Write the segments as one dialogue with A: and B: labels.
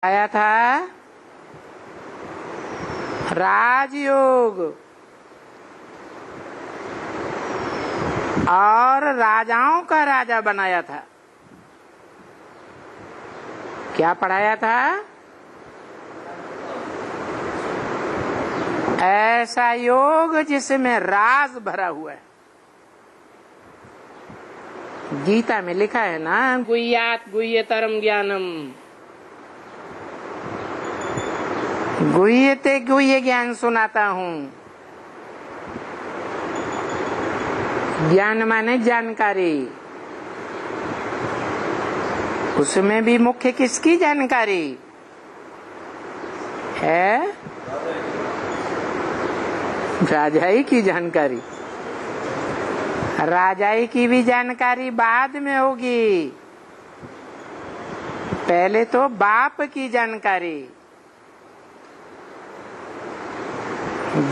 A: आया था राजयोग और राजाओं का राजा बनाया था। क्या पढ़ाया था? ऐसा योग जिसमें राज भरा हुआ है। गीता में लिखा है ना, गुह्यात गुह्यतरम ज्ञानम, गुह्यते गुह्य ज्ञान सुनाता हूँ। ज्ञान माने जानकारी। उसमें भी मुख्य किसकी जानकारी है? राजाई की जानकारी। राजाई की भी जानकारी बाद में होगी, पहले तो बाप की जानकारी।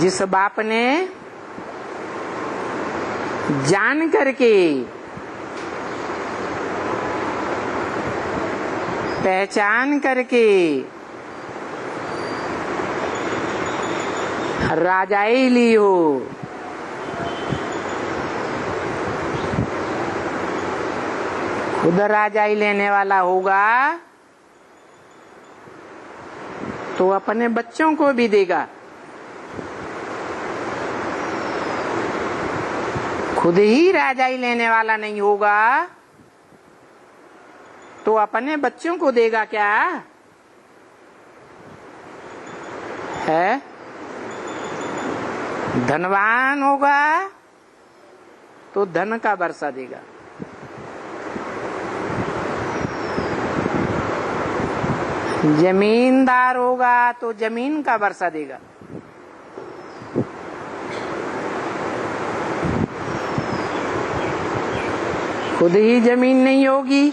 A: जिस बाप ने जान करके पहचान करके राजाई ली हो, खुद राजाई लेने वाला होगा तो अपने बच्चों को भी देगा। खुद ही राजाई लेने वाला नहीं होगा तो अपने बच्चों को देगा क्या? है धनवान होगा तो धन का वर्षा देगा। जमींदार होगा तो जमीन का वर्षा देगा। खुद ही जमीन नहीं होगी,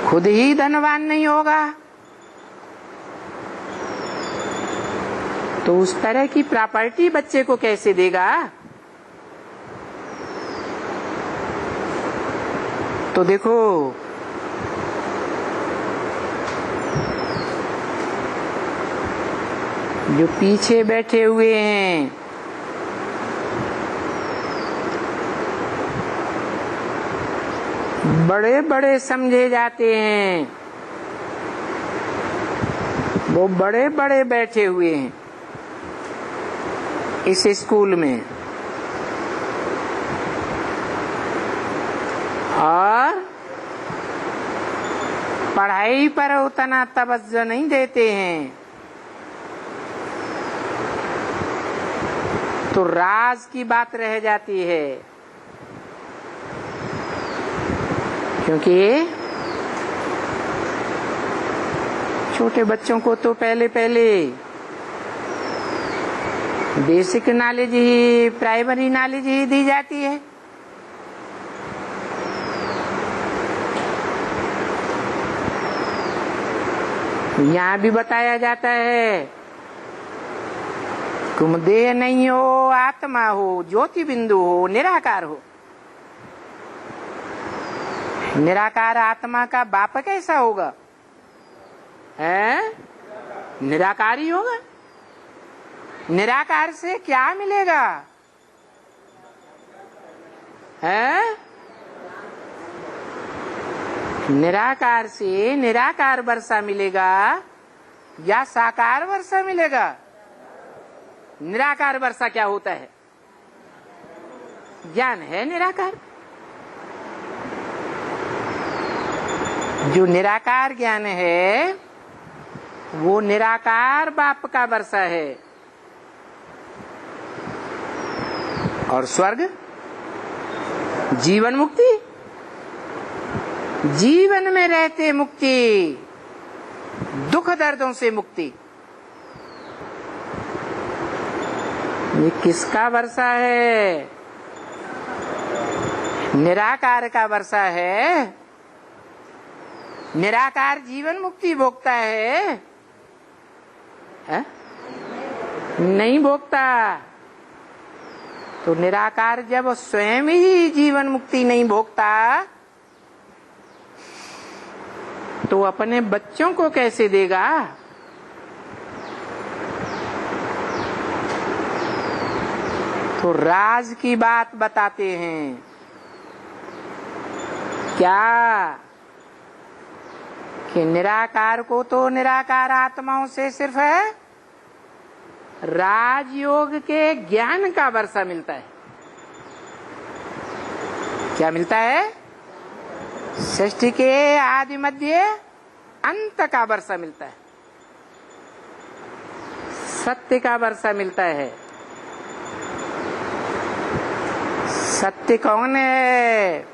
A: खुद ही धनवान नहीं होगा तो उस तरह की प्रॉपर्टी बच्चे को कैसे देगा? तो देखो, जो पीछे बैठे हुए हैं, बड़े बड़े समझे जाते हैं, वो बड़े बड़े बैठे हुए हैं इस स्कूल में और पढ़ाई पर उतना तवज्जो नहीं देते हैं, तो राज की बात रह जाती है। क्योंकि छोटे बच्चों को तो पहले बेसिक नॉलेज ही, प्राइमरी नॉलेज ही दी जाती है। यहाँ भी बताया जाता है तुम देह नहीं हो, आत्मा हो, ज्योति बिंदु हो, निराकार हो। निराकार आत्मा का बाप कैसा होगा? है निराकारी होगा। निराकार से क्या मिलेगा? है निराकार से निराकार वर्षा मिलेगा या साकार वर्षा मिलेगा? निराकार वर्षा क्या होता है? ज्ञान है निराकार। जो निराकार ज्ञान है वो निराकार बाप का वर्षा है। और स्वर्ग जीवन मुक्ति, जीवन में रहते मुक्ति, दुख दर्दों से मुक्ति। ये किसका वर्षा है? निराकार का वर्षा है। निराकार जीवन मुक्ति भोगता है? नहीं भोगता। तो निराकार जब स्वयं ही जीवन मुक्ति नहीं भोगता तो अपने बच्चों को कैसे देगा? तो राज की बात बताते हैं। क्या कि निराकार को तो निराकार आत्माओं से सिर्फ राजयोग के ज्ञान का वर्षा मिलता है। क्या मिलता है? सृष्टि के आदि मध्य अंत का वर्षा मिलता है, सत्य का वर्षा मिलता है। सत्य कौन है?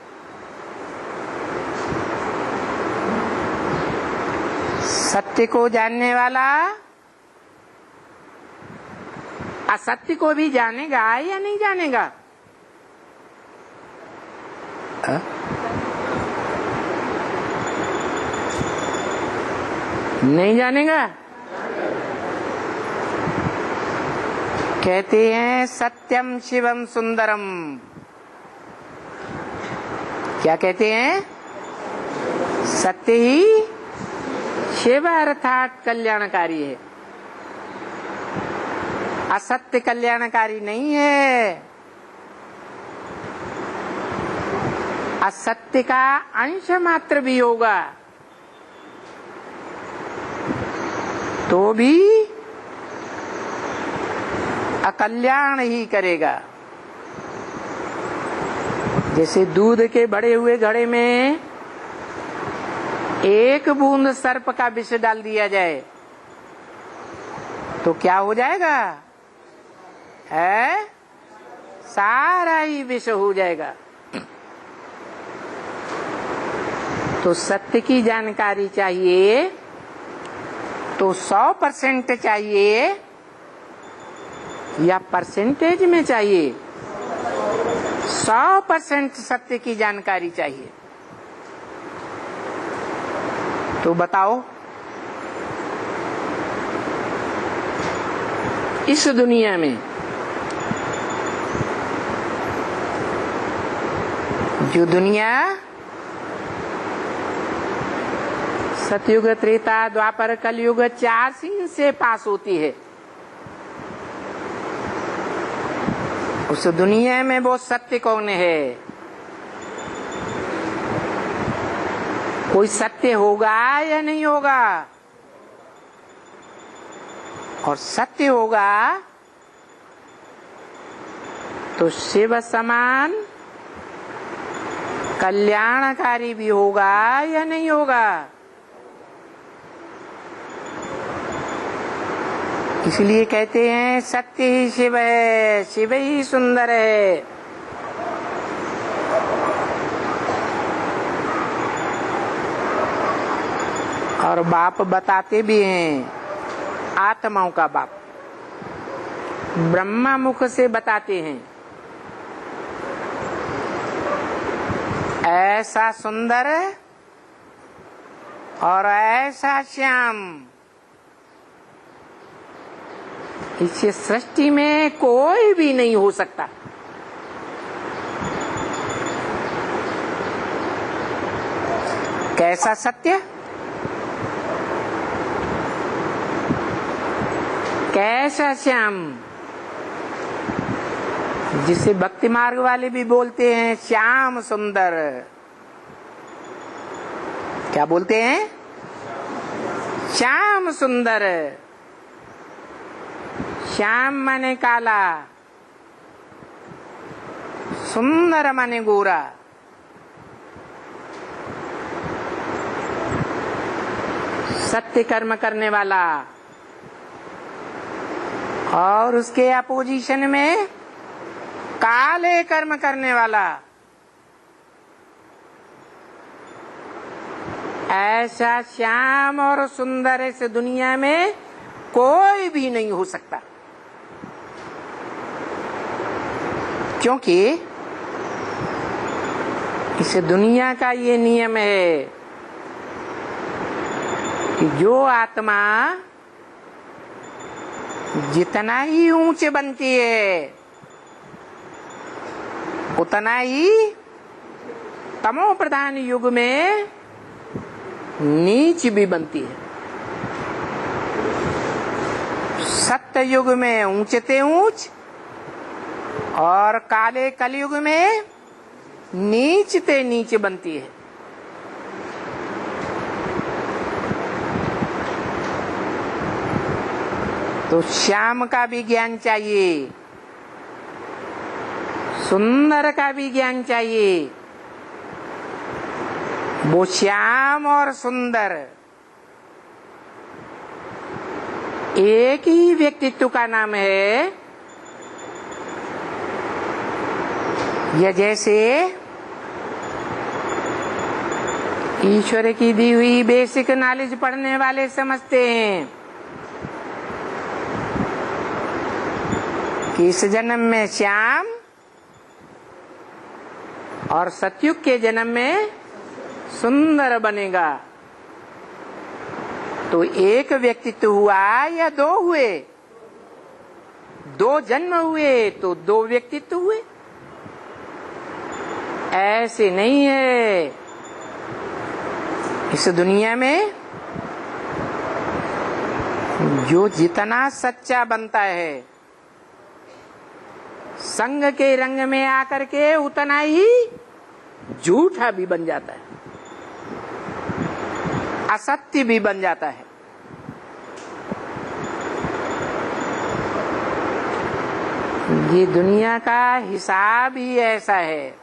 A: सत्य को जानने वाला असत्य को भी जानेगा या नहीं जानेगा? नहीं जानेगा। कहते हैं सत्यम शिवम सुंदरम। क्या कहते हैं? सत्य ही शिव अर्थात कल्याणकारी है, असत्य कल्याणकारी नहीं है। असत्य का अंश मात्र भी होगा तो भी अकल्याण ही करेगा। जैसे दूध के बढ़े हुए घड़े में एक बूंद सर्प का विष डाल दिया जाए तो क्या हो जाएगा? है सारा ही विष हो जाएगा। तो सत्य की जानकारी चाहिए तो 100% चाहिए या परसेंटेज में चाहिए? 100% सत्य की जानकारी चाहिए। तो बताओ, इस दुनिया में जो दुनिया सतयुग, त्रेता, द्वापर, कलयुग 4 सिंह से पास होती है, उस दुनिया में वो सत्य कौन है? कोई सत्य होगा या नहीं होगा? और सत्य होगा तो शिव समान कल्याणकारी भी होगा या नहीं होगा? इसलिए कहते हैं सत्य ही शिव है, शिव ही सुंदर है। और बाप बताते भी हैं, आत्माओं का बाप ब्रह्मा मुख से बताते हैं, ऐसा सुंदर और ऐसा श्याम इस सृष्टि में कोई भी नहीं हो सकता। कैसा सत्य, कैसा श्याम, जिसे भक्ति मार्ग वाले भी बोलते हैं श्याम सुंदर। क्या बोलते हैं? श्याम सुंदर। श्याम माने काला, सुंदर माने गोरा। सत्य कर्म करने वाला और उसके अपोजिशन में काले कर्म करने वाला, ऐसा श्याम और सुंदर इस दुनिया में कोई भी नहीं हो सकता। क्योंकि इस दुनिया का ये नियम है कि जो आत्मा जितना ही ऊंचे बनती है उतना ही तमो प्रधान युग में नीच भी बनती है। सत्य युग में ऊंचते ऊंच और काले कलयुग में नीचते नीच बनती है। तो श्याम का भी ज्ञान चाहिए, सुंदर का भी ज्ञान चाहिए। वो श्याम और सुंदर एक ही व्यक्तित्व का नाम है। यह जैसे ईश्वर की दी हुई बेसिक नॉलेज पढ़ने वाले समझते हैं कि इस जन्म में श्याम और सतयुग के जन्म में सुंदर बनेगा। तो एक व्यक्तित्व हुआ या दो हुए? दो जन्म हुए तो दो व्यक्तित्व हुए। ऐसे नहीं है। इस दुनिया में जो जितना सच्चा बनता है संग के रंग में आकर के उतना ही झूठा भी बन जाता है, असत्य भी बन जाता है। ये दुनिया का हिसाब ही ऐसा है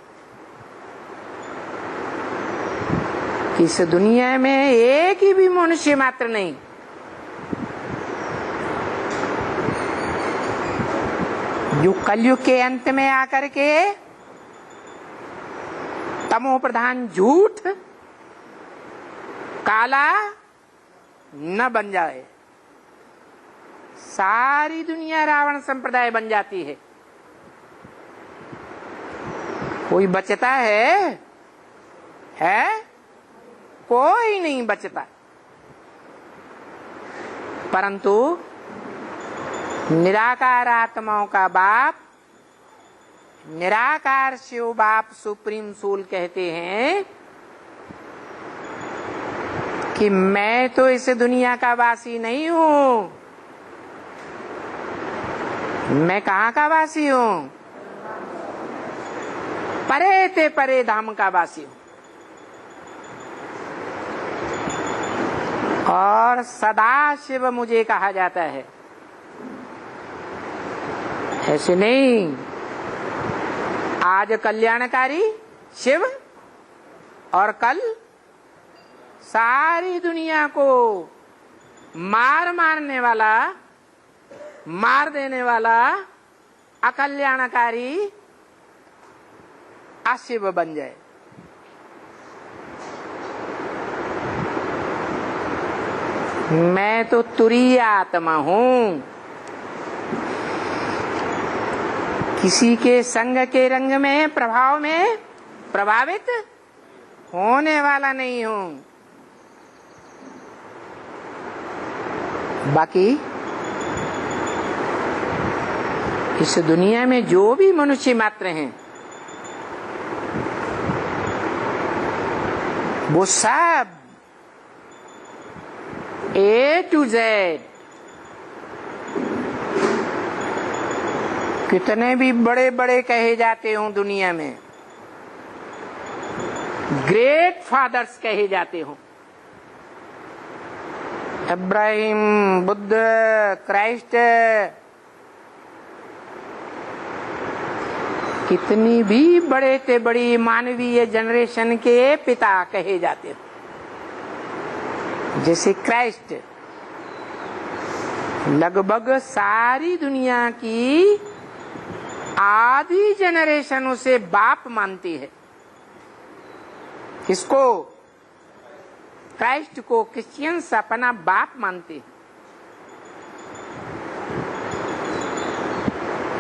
A: कि इस दुनिया में एक ही भी मनुष्य मात्र नहीं, जो कलयुग के अंत में आकर के तमो प्रधान झूठ काला न बन जाए। सारी दुनिया रावण संप्रदाय बन जाती है। कोई बचता है? कोई नहीं बचता। परंतु निराकार आत्माओं का बाप, निराकार शिव बाप सुप्रीम सोल कहते हैं कि मैं तो इस दुनिया का वासी नहीं हूं। मैं कहाँ का वासी हूं? परे ते परे धाम का वासी हूं। और सदा शिव मुझे कहा जाता है। ऐसे नहीं, आज कल्याणकारी शिव और कल सारी दुनिया को मारने वाला, मार देने वाला अकल्याणकारी अशिव बन जाए। मैं तो तुरीय आत्मा हूं, किसी के संग के रंग में प्रभाव में प्रभावित होने वाला नहीं हूं। बाकी इस दुनिया में जो भी मनुष्य मात्र हैं वो सब A to Z कितने भी बड़े बड़े कहे जाते हों दुनिया में, ग्रेट फादर्स कहे जाते हों, इब्राहिम, बुद्ध, क्राइस्ट, कितनी भी बड़े से बड़ी मानवीय जनरेशन के पिता कहे जाते हो, जैसे क्राइस्ट लगभग सारी दुनिया की आधी जनरेशन उसे बाप मानती है। किसको? क्राइस्ट को क्रिश्चियंस अपना बाप मानते हैं।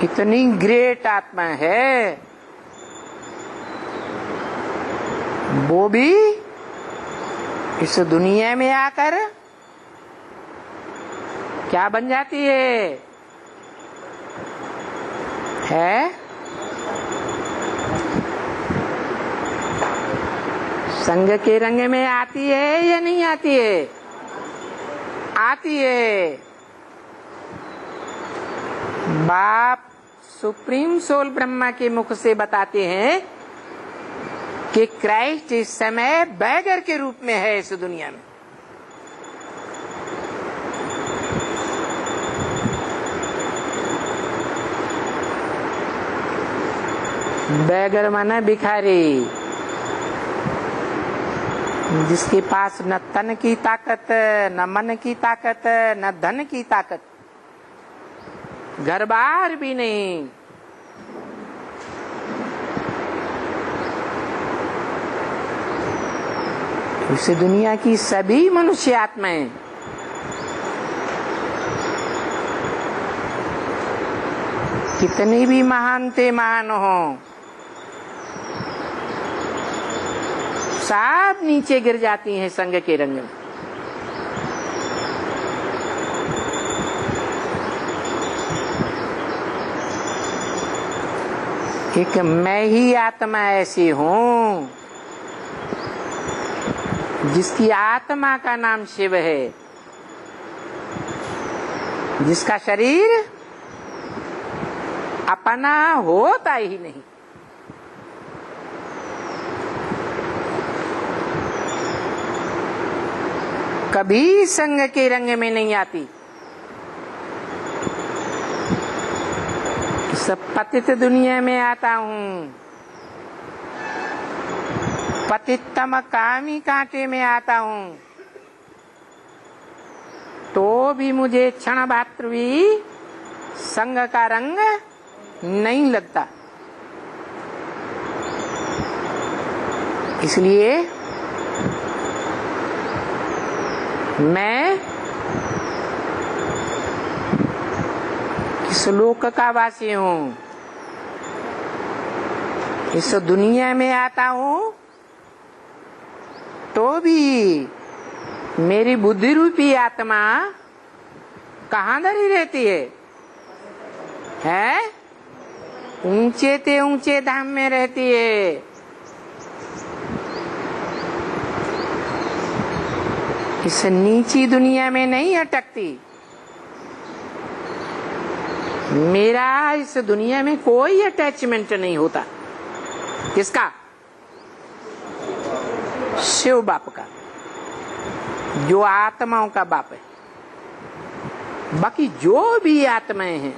A: इतनी ग्रेट आत्मा है, वो भी इस दुनिया में आकर क्या बन जाती है? संग के रंग में आती है या नहीं आती है? आती है। बाप सुप्रीम सोल ब्रह्मा के मुख से बताते हैं कि क्राइस्ट इस समय बैगर के रूप में है इस दुनिया में। बैगर माना भिखारी, जिसके पास न तन की ताकत, न मन की ताकत, न धन की ताकत, घर बार भी नहीं। इस दुनिया की सभी मनुष्य आत्माएं कितनी भी महान ते महान हो, सब नीचे गिर जाती हैं संग के रंग में। एक मैं ही आत्मा ऐसी हूं जिसकी आत्मा का नाम शिव है, जिसका शरीर अपना होता ही नहीं। कभी संग के रंग में नहीं आती। सब पतित दुनिया में आता हूँ, पतितम कामी कांटे में आता हूँ, तो भी मुझे क्षण मात्र भी संग का रंग नहीं लगता। इसलिए मैं इस लोक का वासी हूँ, इस दुनिया में आता हूँ, तो भी मेरी बुद्धि रूपी आत्मा कहाँ धरी रहती है? ऊंचे ते ऊंचे धाम में रहती है। इस नीची दुनिया में नहीं अटकती। मेरा इस दुनिया में कोई अटैचमेंट नहीं होता। किसका? शिव बाप का, जो आत्माओं का बाप है। बाकी जो भी आत्माएं हैं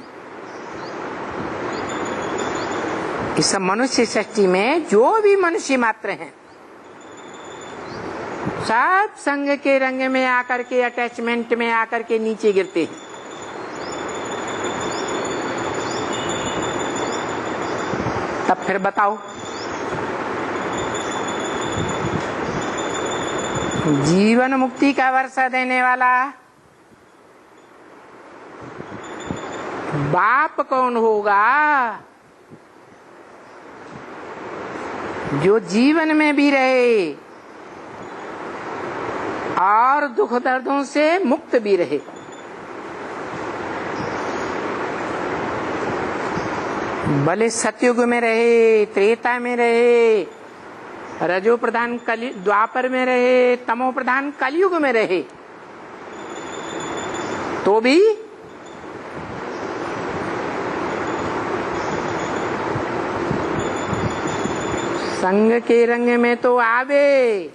A: इस मनुष्य सृष्टि में, जो भी मनुष्य मात्र हैं, सब संग के रंग में आकर के, अटैचमेंट में आकर के नीचे गिरते हैं। तब फिर बताओ, जीवन मुक्ति का वर्षा देने वाला बाप कौन होगा? जो जीवन में भी रहे और दुख दर्दों से मुक्त भी रहे। भले सतयुग में रहे, त्रेता में रहे, रजो प्रधान द्वापर में रहे, तमो प्रधान कलयुग में रहे, तो भी संग के रंग में तो आवे।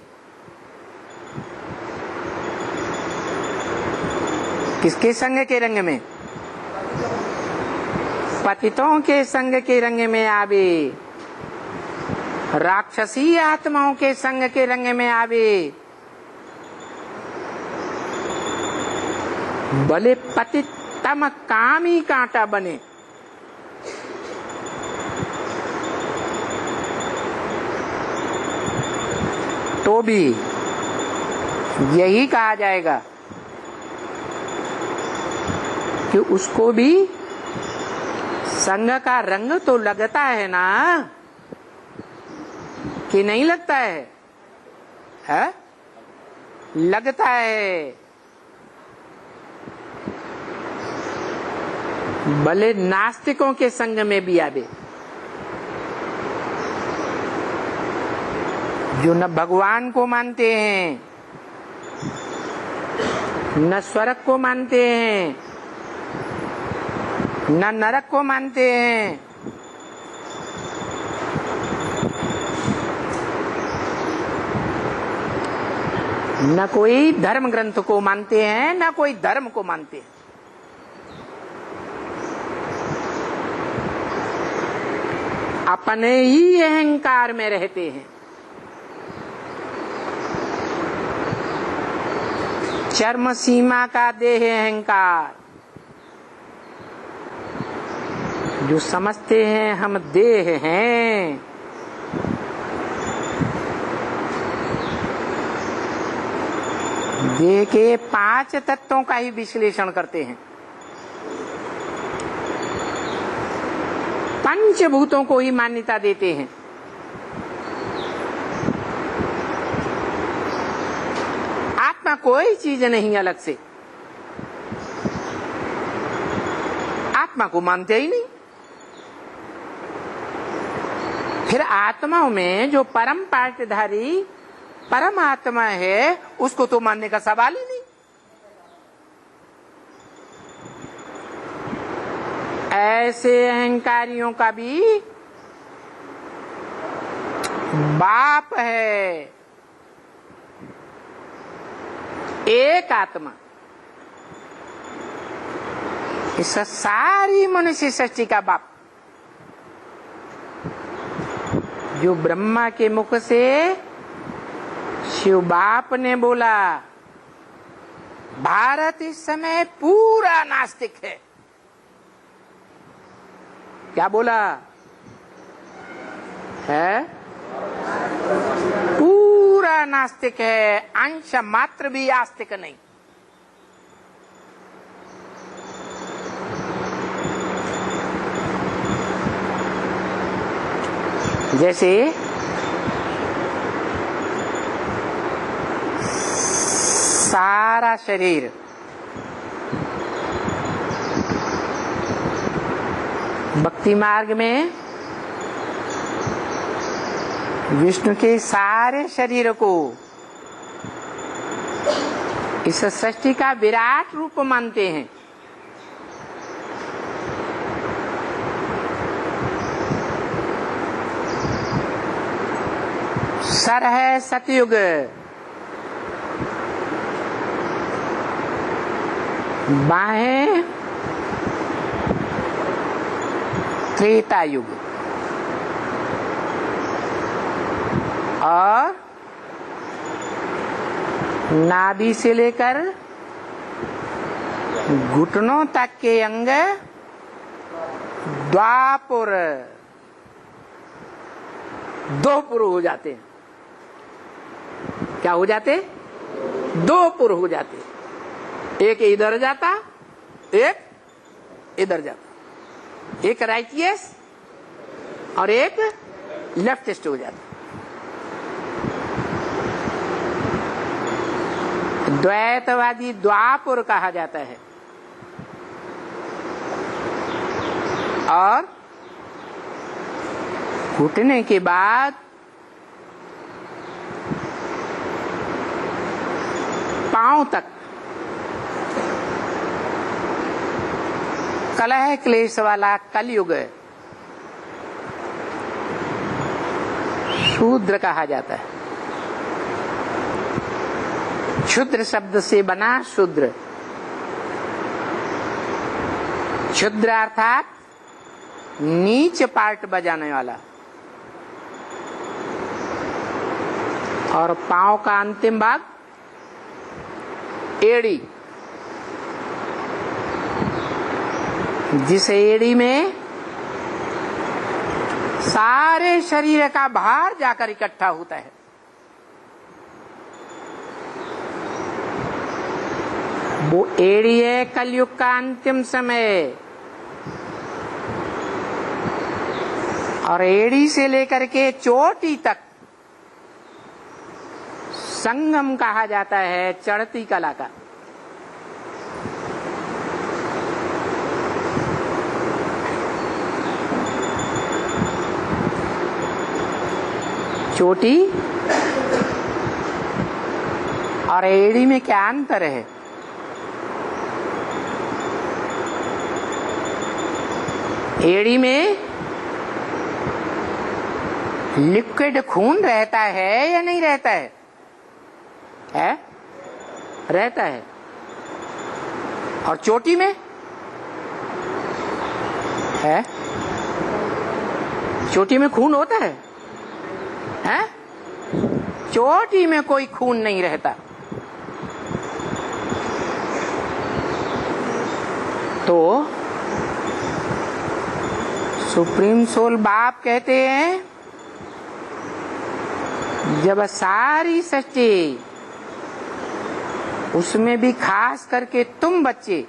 A: किसके संग के रंग में? पतितों के संग के रंग में आवे, राक्षसी आत्माओं के संग के रंग में आवे। भले पतितम कामी कांटा बने, तो भी यही कहा जाएगा कि उसको भी संग का रंग तो लगता है ना, कि नहीं लगता है? लगता है। भले नास्तिकों के संग में भी आवे, जो न भगवान को मानते हैं, न स्वर्ग को मानते हैं, न नरक को मानते हैं, न कोई धर्म ग्रंथ को मानते हैं, न कोई धर्म को मानते हैं। अपने ही अहंकार में रहते हैं। चर्म सीमा का देह अहंकार, जो समझते हैं हम देह हैं, देह के 5 तत्वों का ही विश्लेषण करते हैं, पंचभूतों को ही मान्यता देते हैं। आत्मा कोई चीज नहीं अलग से, आत्मा को मानते ही नहीं। फिर आत्माओं में जो परम पाठधारी परमात्मा है, उसको तो मानने का सवाल ही नहीं। ऐसे अहंकारियों का भी बाप है एक आत्मा। इस सारी मनुष्य सृष्टि का बाप, जो ब्रह्मा के मुख से शिव बाप ने बोला, भारत इस समय पूरा नास्तिक है। क्या बोला है? पूरा नास्तिक है, अंश मात्र भी आस्तिक नहीं। जैसे सारा शरीर भक्ति मार्ग में विष्णु के सारे शरीर को इस सृष्टि का विराट रूप मानते हैं। सर है सतयुग, बाहें त्रेता युग और नाभि से लेकर घुटनों तक के अंग द्वापुर, 2 पुर हो जाते हैं। क्या हो जाते? 2 पुर हो जाते। एक इधर जाता, एक इधर जाता, एक राइटियस और एक लेफ्टिस्ट हो जाता। द्वैतवादी द्वापुर कहा जाता है। और घुटने के बाद पांव तक कलह क्लेश वाला कलयुग शूद्र कहा जाता है। क्षुद्र शब्द से बना शूद्र। क्षुद्र अर्थात नीच पार्ट बजाने वाला। और पांव का अंतिम भाग एड़ी, जिस एड़ी में सारे शरीर का भार जाकर इकट्ठा होता है। वो एड़ी है कलयुग का अंतिम समय। और एड़ी से लेकर के चोटी तक संगम कहा जाता है चढ़ती कला का। चोटी और एड़ी में क्या अंतर है? एड़ी में लिक्विड खून रहता है या नहीं रहता है? रहता है। और चोटी में है? चोटी में खून होता है? चोटी में कोई खून नहीं रहता। तो सुप्रीम सोल बाप कहते हैं, जब सारी सृष्टि, उसमें भी खास करके तुम बच्चे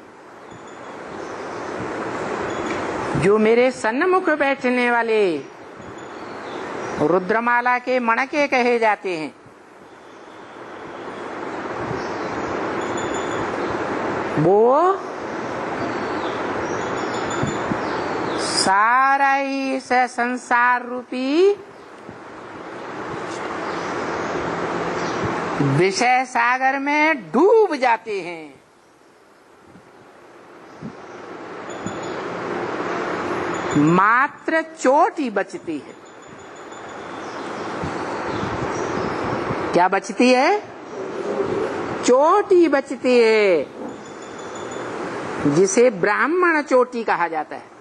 A: जो मेरे सन्मुख बैठने वाले रुद्रमाला के मणके कहे जाते हैं, वो सारा ही इस संसार रूपी विषय सागर में डूब जाते हैं। मात्र चोटी बचती है। क्या बचती है? चोटी बचती है, जिसे ब्राह्मण चोटी कहा जाता है।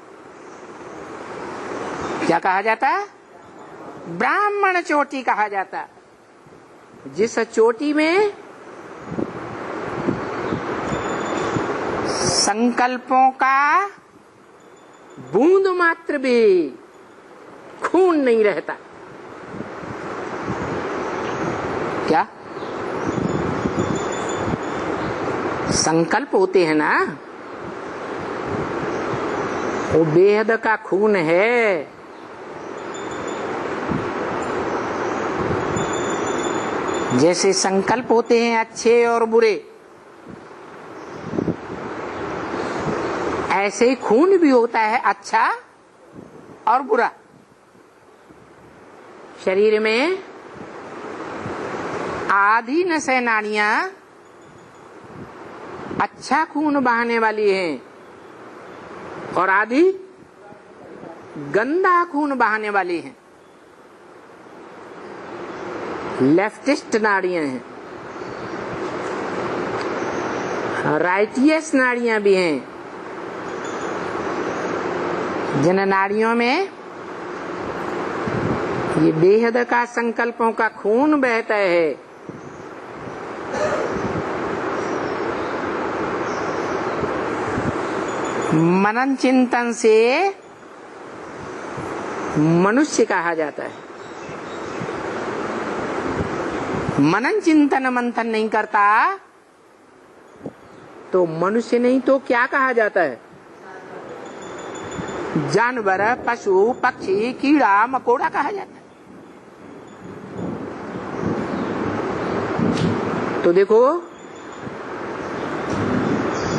A: क्या कहा जाता है? ब्राह्मण चोटी कहा जाता है। जिस चोटी में संकल्पों का बूंद मात्र भी खून नहीं रहता। क्या संकल्प होते हैं ना, वो बेहद का खून है। जैसे संकल्प होते हैं अच्छे और बुरे, ऐसे ही खून भी होता है अच्छा और बुरा। शरीर में आधी नसें नाड़ियां अच्छा खून बहाने वाली हैं और आधी गंदा खून बहाने वाली हैं। लेफ्टिस्ट नाड़ियां हैं, राइटियस नाड़ियां भी हैं, जिन नाड़ियों में ये बेहद का संकल्पों का खून बहता है। मनन चिंतन से मनुष्य कहा जाता है। मनन चिंतन मंथन नहीं करता तो मनुष्य नहीं तो क्या कहा जाता है? जानवर, पशु, पक्षी, कीड़ा मकोड़ा कहा जाता है। तो देखो,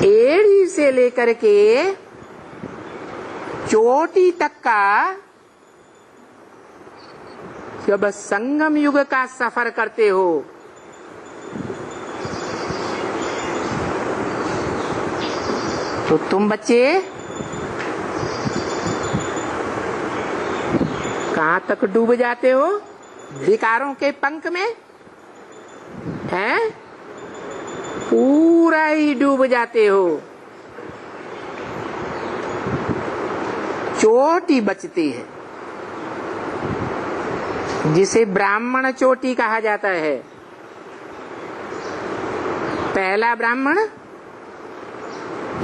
A: एड़ी से लेकर के चोटी तक का जब संगम युग का सफर करते हो तो तुम बच्चे कहां तक डूब जाते हो? विकारों के पंख में हैं? पूरा ही डूब जाते हो। चोटी बचती है, जिसे ब्राह्मण चोटी कहा जाता है। पहला ब्राह्मण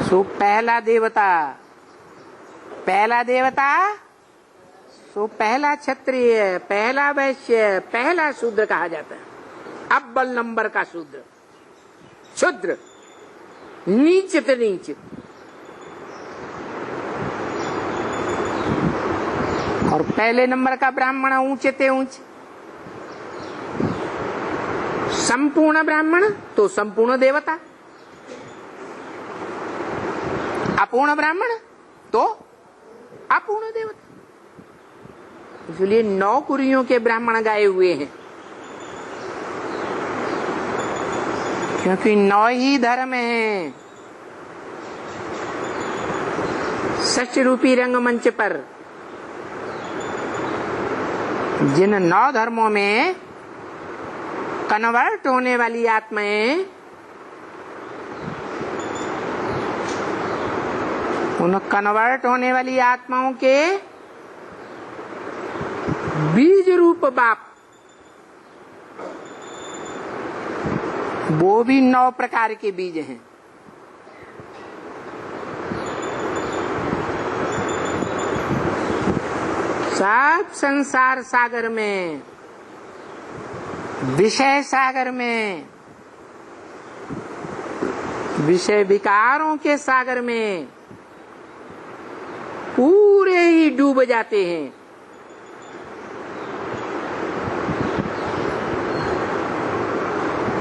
A: सो पहला देवता, पहला देवता सो पहला क्षत्रिय, पहला वैश्य, पहला शूद्र कहा जाता है। अव्वल नंबर का शूद्र, शूद्र नीच से नीच। और पहले नंबर का ब्राह्मण ऊंचे ते ऊंचे। संपूर्ण ब्राह्मण तो संपूर्ण देवता, अपूर्ण ब्राह्मण तो अपूर्ण देवता। इसलिए 9 कुरियों के ब्राह्मण गाए हुए हैं। क्योंकि 9 ही धर्म हैं सत्य रूपी रंगमंच पर। जिन 9 धर्मों में कन्वर्ट होने वाली आत्माएं उन कन्वर्ट होने वाली आत्माओं के बीज रूप बाप वो भी 9 प्रकार के बीज हैं। सब संसार सागर में, विषय सागर में, विषय विकारों के सागर में पूरे ही डूब जाते हैं।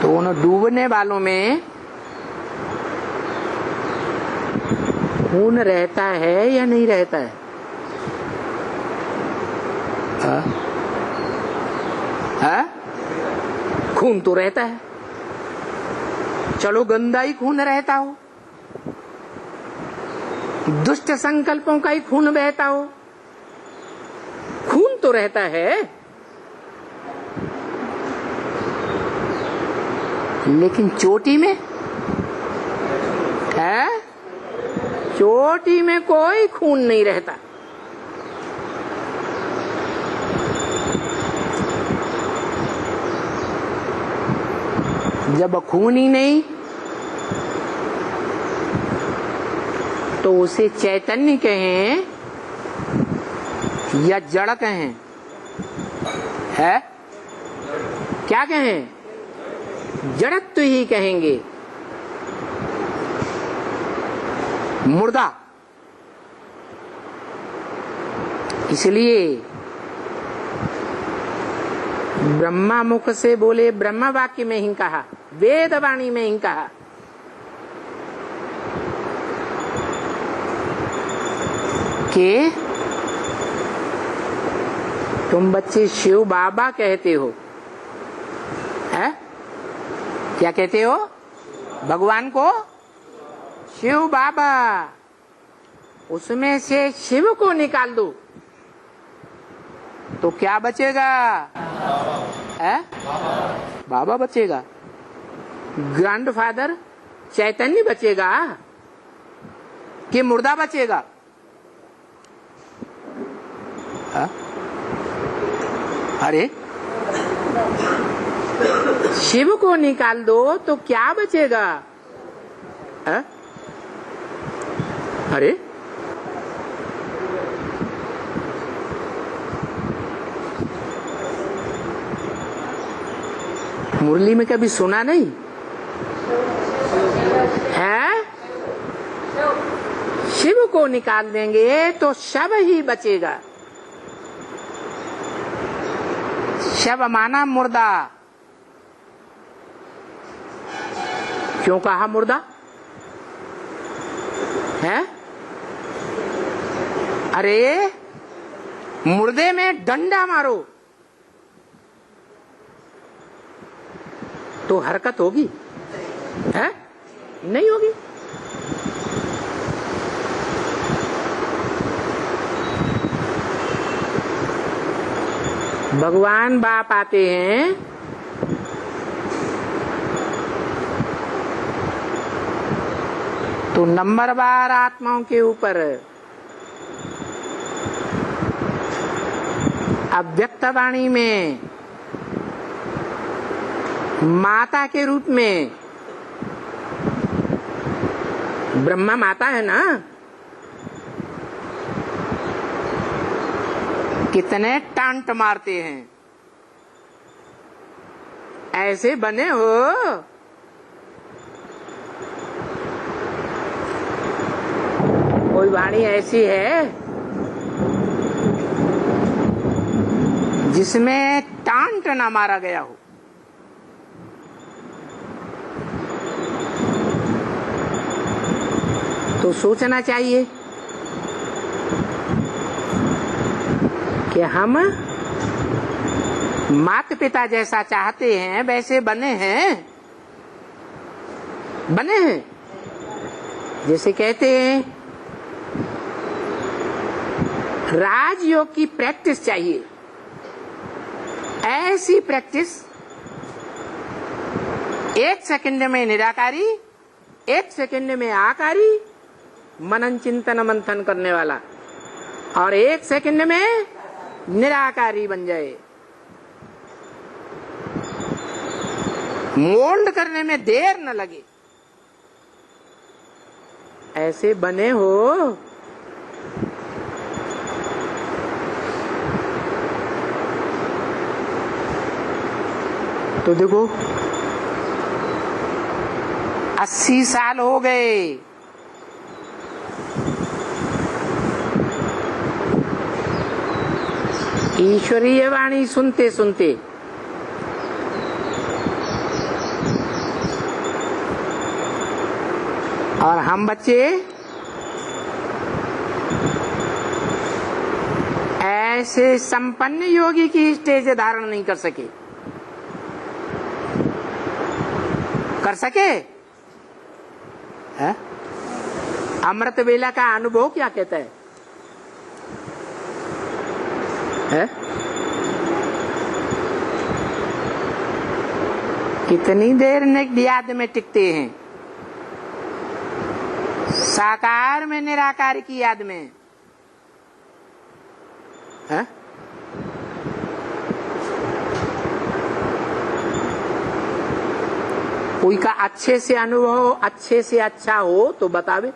A: तो उन डूबने वालों में खून रहता है या नहीं रहता है? खून तो रहता है। चलो गंदा ही खून रहता हो, दुष्ट संकल्पों का ही खून बहता हो, खून तो रहता है। लेकिन चोटी में है, चोटी में कोई खून नहीं रहता। जब खून ही नहीं तो उसे चैतन्य कहें या जड़ कहें? है क्या कहें? जड़त्व ही कहेंगे। मुर्दा। इसलिए ब्रह्मा मुख से बोले, ब्रह्मा वाक्य में ही कहा, वेद वाणी में ही कहा कि तुम बच्चे शिव बाबा कहते हो। है क्या कहते हो? भगवान को शिव बाबा। उसमें से शिव को निकाल दो तो क्या बचेगा? है बाबा बचेगा। ग्रैंडफादर चैतन्य बचेगा कि मुर्दा बचेगा? है? अरे शिव को निकाल दो तो क्या बचेगा? है? अरे मुरली में कभी सुना नहीं है? शिव को निकाल देंगे तो शव ही बचेगा। शव माना मुर्दा। क्यों कहा मुर्दा? है? अरे मुर्दे में डंडा मारो तो हरकत होगी? है? नहीं होगी। भगवान बाप आते हैं तो नंबरवार आत्माओं के ऊपर अव्यक्त वाणी में माता के रूप में, ब्रह्मा माता है ना, कितने टांट मारते हैं। ऐसे बने हो कोई वाणी ऐसी है जिसमें टांट ना मारा गया हो? तो सोचना चाहिए कि हम माता पिता जैसा चाहते हैं वैसे बने हैं बने हैं। जैसे कहते हैं राजयोग की प्रैक्टिस चाहिए, ऐसी प्रैक्टिस 1 सेकंड में निराकारी, 1 सेकंड में आकारी, मनन चिंतन मंथन करने वाला, और 1 सेकंड में निराकारी बन जाए। मोल्ड करने में देर न लगे, ऐसे बने हो। तो देखो 80 साल हो गए, ईश्वरीय वाणी सुनते सुनते। और हम बच्चे ऐसे संपन्न योगी की स्टेज धारण नहीं कर सके। कर सके? है? अमृत वेला का अनुभव क्या कहता है? है? कितनी देर याद में टिकते हैं? साकार में निराकार की याद में। है? कोई का अच्छे से अनुभव अच्छे से अच्छा हो तो बतावे।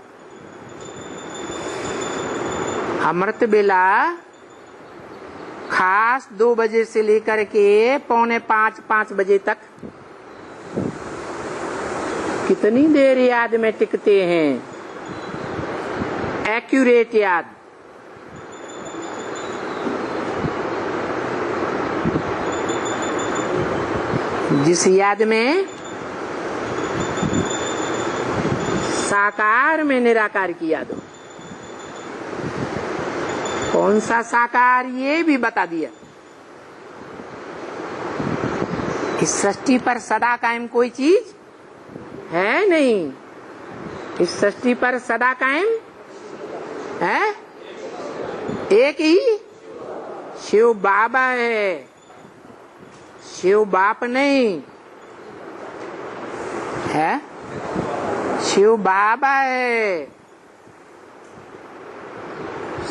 A: अमृत बेला खास 2 बजे से लेकर के 4:45-5 बजे तक कितनी देर याद में टिकते हैं? एक्यूरेट याद। जिस याद में साकार में निराकार की याद हो। कौन सा साकार ये भी बता दिया। इस सृष्टि पर सदा कायम कोई चीज है नहीं। इस सृष्टि पर सदा कायम है एक ही शिव बाबा है, शिव बाप नहीं है, शिव बाबा है,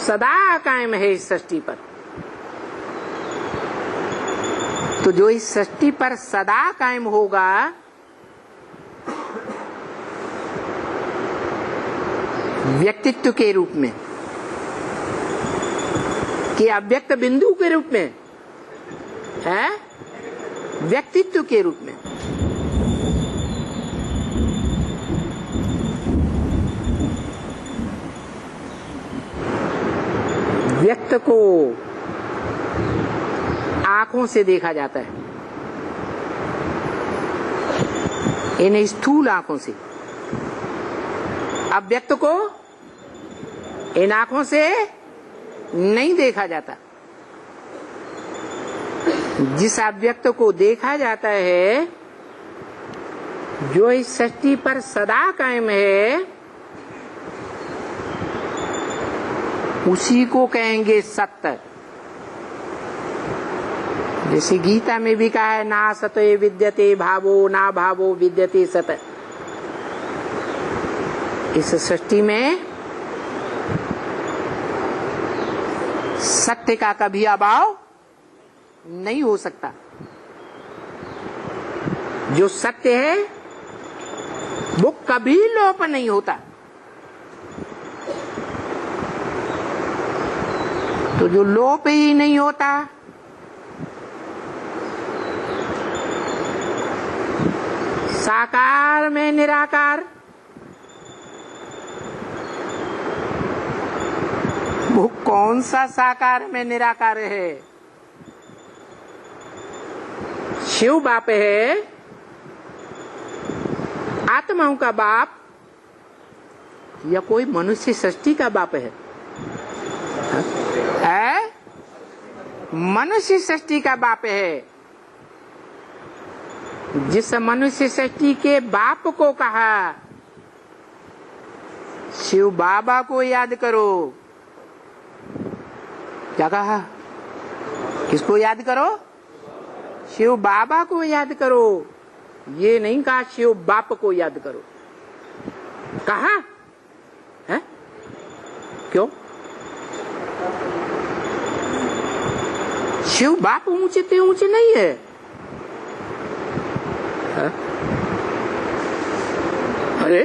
A: सदा कायम है इस सृष्टि पर। तो जो इस सृष्टि पर सदा कायम होगा, व्यक्तित्व के रूप में कि अव्यक्त बिंदु के रूप में है, व्यक्तित्व के रूप में। व्यक्त को आंखों से देखा जाता है, इन स्थूल आंखों से। अव्यक्त को इन आंखों से नहीं देखा जाता। जिस अव्यक्त को देखा जाता है, जो इस सृष्टि पर सदा कायम है, उसी को कहेंगे सत्य। जैसे गीता में भी कहा है, ना सत्य विद्यते भावो, ना भावो विद्यते सत्य। इस सृष्टि में सत्य का कभी अभाव नहीं हो सकता। जो सत्य है वो कभी लोप नहीं होता। तो जो लोप ही नहीं होता, साकार में निराकार, वो कौन सा साकार में निराकार है? शिव बाप है, आत्माओं का बाप, या कोई मनुष्य सृष्टि का बाप है? मनुष्य सृष्टि का बाप है। जिस मनुष्य सृष्टि के बाप को कहा शिव बाबा को याद करो, क्या कहा? किसको याद करो? शिव बाबा को याद करो। ये नहीं कहा शिव बाप को याद करो। कहा है? क्यों? शिव बाप ऊंचे ते ऊंचे नहीं है, है? अरे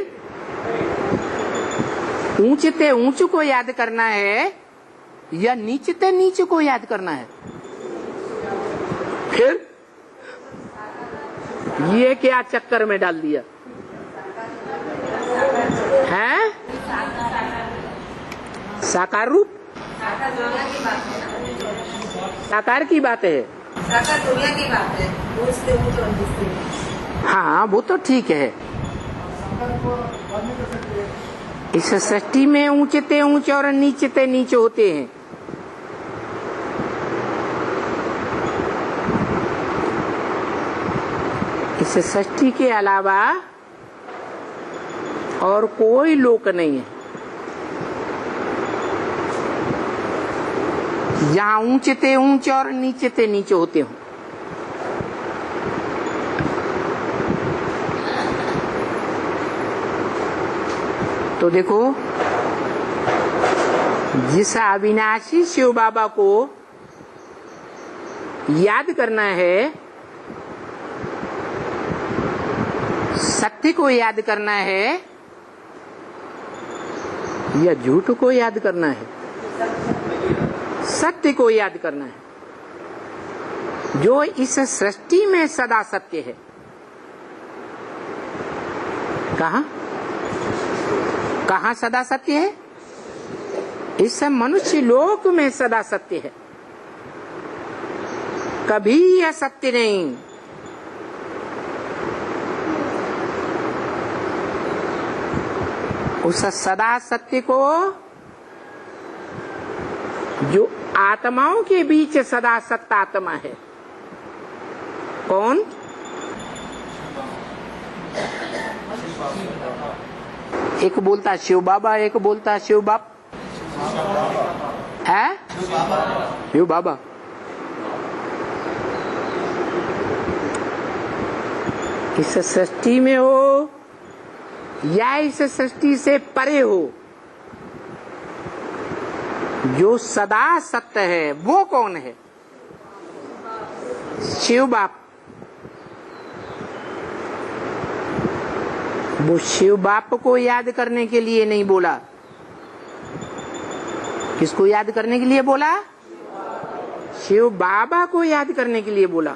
A: ऊंचे ते ऊंचे को याद करना है या नीचे ते नीचे को याद करना है? फिर ये क्या चक्कर में डाल दिया है? साकार रूप साकार की बात है,
B: साकार दुनिया की बात है।
A: हाँ वो तो ठीक है। इस सृष्टि में ऊंचे ते ऊंचे और नीचे ते नीचे होते हैं। इस सृष्टि के अलावा और कोई लोक नहीं है जहां ऊंचे ते ऊंचे और नीचे ते नीचे होते हो। तो देखो, जिस अविनाशी शिव बाबा को याद करना है, सत्य को याद करना है या झूठ को याद करना है? सत्य को याद करना है, जो इस सृष्टि में सदा सत्य है। कहा कहा सदा सत्य है? इस मनुष्य लोक में सदा सत्य है, कभी असत्य नहीं। उस सदा सत्य को जो आत्माओं के बीच सदा सत्य आत्मा है, कौन? एक बोलता शिव बाबा, एक बोलता शिव बाप है। शिव बाबा इस सृष्टि में हो या इस सृष्टि से परे हो, जो सदा सत्य है वो कौन है? शिव बाप। वो शिव बाप को याद करने के लिए नहीं बोला। किसको याद करने के लिए बोला? शिव बाबा को याद करने के लिए बोला।